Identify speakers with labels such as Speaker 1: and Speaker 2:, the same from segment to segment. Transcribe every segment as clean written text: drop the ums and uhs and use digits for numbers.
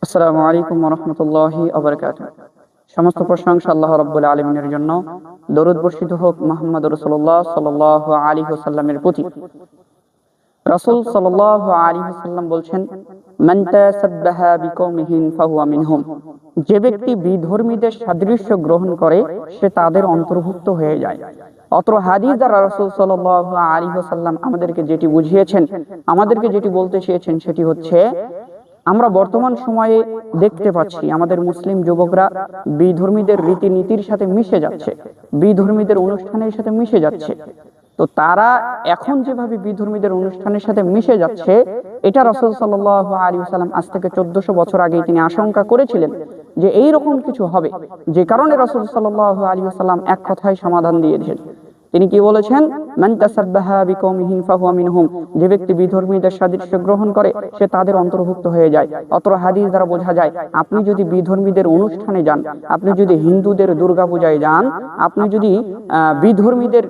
Speaker 1: আসসালামু আলাইকুম ওয়া রাহমাতুল্লাহি ওয়া বারাকাতুহু। সমস্ত প্রশংসা আল্লাহ রাব্বুল আলামিনের জন্য। দরুদ বর্ষিত হোক মুহাম্মদ রাসূলুল্লাহ সাল্লাল্লাহু আলাইহি ওয়াসাল্লামের প্রতি। রাসূল সাল্লাল্লাহু আলাইহি ওয়াসাল্লাম বলছেন, মান তাসাব্বাহা বিকওমিহিন ফাহুয়া মিনহুম। যে ব্যক্তি বিধর্মীদের সাদৃশ্য গ্রহণ করে সে তাদের অন্তর্ভুক্ত হয়ে যায়। অত্র হাদিস দ্বারা রাসূল সাল্লাল্লাহু আলাইহি ওয়াসাল্লাম আমাদেরকে যেটি বুঝিয়েছেন, আমাদেরকে যেটি বলতে চেয়েছেন সেটি হচ্ছে, আমরা বর্তমান সময়ে দেখতে পাচ্ছি আমাদের মুসলিম যুবকরা বিধর্মীদের রীতিনীতির সাথে মিশে যাচ্ছে, বিধর্মীদের অনুষ্ঠানের সাথে মিশে যাচ্ছে। তো তারা এখন যেভাবে বিধর্মীদের অনুষ্ঠানের সাথে মিশে যাচ্ছে, এটা রাসূল সাল্লাল্লাহু আলাইহি ওয়াসাল্লাম আজ থেকে 1400 বছর আগে তিনি আশঙ্কা করেছিলেন যে এই রকম কিছু হবে, যে কারণে রাসূল সাল্লাল্লাহু আলাইহি ওয়াসাল্লাম এক কথায় সমাধান দিয়ে দিয়েছেন। তিনি কি বলেছেন? মান তাসাব্বাহা বিকওমিহিন ফাহুয়া মিনহুম। যে ব্যক্তি বিধর্মীদের সাদৃশ্য গ্রহণ করে সে তাদের অন্তর্ভুক্ত হয়ে যায়। অত্র হাদিস দ্বারা বোঝা যায়, আপনি যদি বিধর্মীদের অনুষ্ঠানে যান, আপনি যদি হিন্দুদের দুর্গাপূজায় যান, আপনি যদি বিধর্মীদের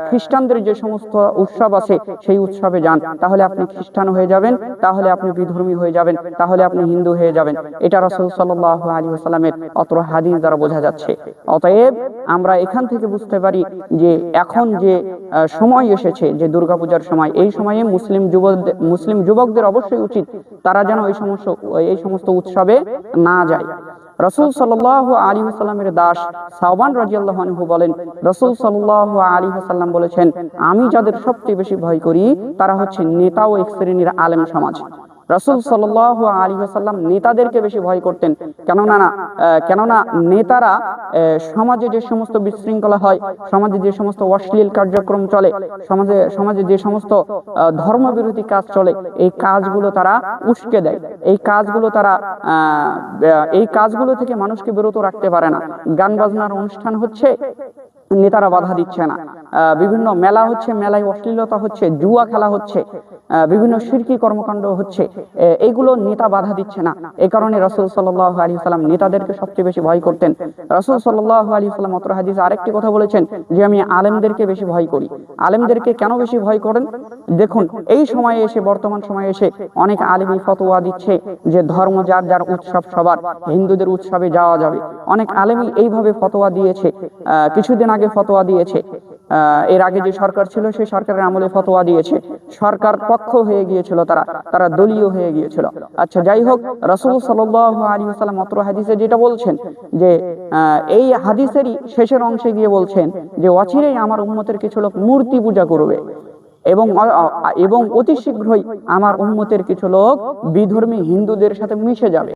Speaker 1: খ্রিস্টানদের যে সমস্ত উৎসব আছে সেই উৎসবে যান, তাহলে আপনি খ্রিস্টান হয়ে যাবেন, তাহলে আপনি বিধর্মী হয়ে যাবেন, তাহলে আপনি হিন্দু হয়ে যাবেন। এটা রাসূল সাল্লাল্লাহু আলাইহি ওয়াসাল্লামের অত্র হাদিস দ্বারা বোঝা যাচ্ছে। অতএব আমরা এখান থেকে বুঝতে পারি যে এখন যে সময় এসেছে, যে দুর্গাপূজার সময়, এই সময়ে মুসলিম যুবকদের অবশ্যই উচিত তারা যেন এই সমস্ত উৎসবে না যায়। রাসূল সাল্লাল্লাহু আলাইহি ওয়াসাল্লামের দাস সাওবান রাদিয়াল্লাহু আনহু বলেন, রাসূল সাল্লাল্লাহু আলাইহি ওয়াসাল্লাম বলেছেন, আমি যাদের সবচেয়ে বেশি ভয় করি তারা হচ্ছে নেতা ও এক শ্রেণীর আলেম সমাজ। রাসূল সাল্লাল্লাহু আলাইহি ওয়াসাল্লাম নেতাদেরকে বেশি ভয় করতেন। কেননা নেতারা সমাজে যে সমস্ত বিশৃঙ্খলা হয়, সমাজে যে সমস্ত অশ্লীল কার্যক্রম চলে, সমাজে যে সমস্ত ধর্মবিরোধী কাজ চলে, এই কাজগুলো তারা উস্কে দেয়। এই কাজগুলো থেকে মানুষকে বিরত রাখতে পারে না। গান বাজনার অনুষ্ঠান হচ্ছে, নেতারা বাধা দিচ্ছে না। বিভিন্ন মেলা হচ্ছে, মেলায় অশ্লীলতা হচ্ছে, জুয়া খেলা হচ্ছে, বিভিন্ন শিরকি কর্মকাণ্ড হচ্ছে, এইগুলো নেতা বাধা দিচ্ছে না। এই কারণে রাসূল সাল্লাল্লাহু আলাইহি ওয়াসাল্লাম নেতাদেরকে সবচেয়ে বেশি ভয় করতেন। রাসূল সাল্লাল্লাহু আলাইহি ওয়াসাল্লাম অত্র হাদিসে আরেকটি কথা বলেছেন যে আমি আলেমদেরকে বেশি ভয় করি। আলেমদেরকে কেন বেশি ভয় করেন? দেখুন, এই সময়ে এসে, বর্তমান সময়ে এসে অনেক আলেমই ফতোয়া দিচ্ছে যে ধর্ম যার যার উৎসব সবার, হিন্দুদের উৎসবে যাওয়া যাবে। অনেক আলেমই এইভাবে ফতোয়া দিয়েছে। কিছুদিন আগে ফতোয়া দিয়েছে, এর আগে যে সরকার ছিল সেই সরকারের আমলে ফতোয়া দিয়েছে, সরকার পক্ষ হয়ে গিয়েছিল, তারা দলীয় হয়ে গিয়েছিল। আচ্ছা, যাই হোক, রাসূল সাল্লাল্লাহু আলাইহি ওয়াসাল্লাম অত্র হাদিসে যেটা বলছেন যে এই হাদিসেরই শেষের অংশে গিয়ে বলছেন যে অচিরেই আমার উম্মতের কিছু লোক মূর্তি পূজা করবে এবং অতি শীঘ্রই আমার উম্মতের কিছু লোক বিধর্মী হিন্দুদের সাথে মিশে যাবে।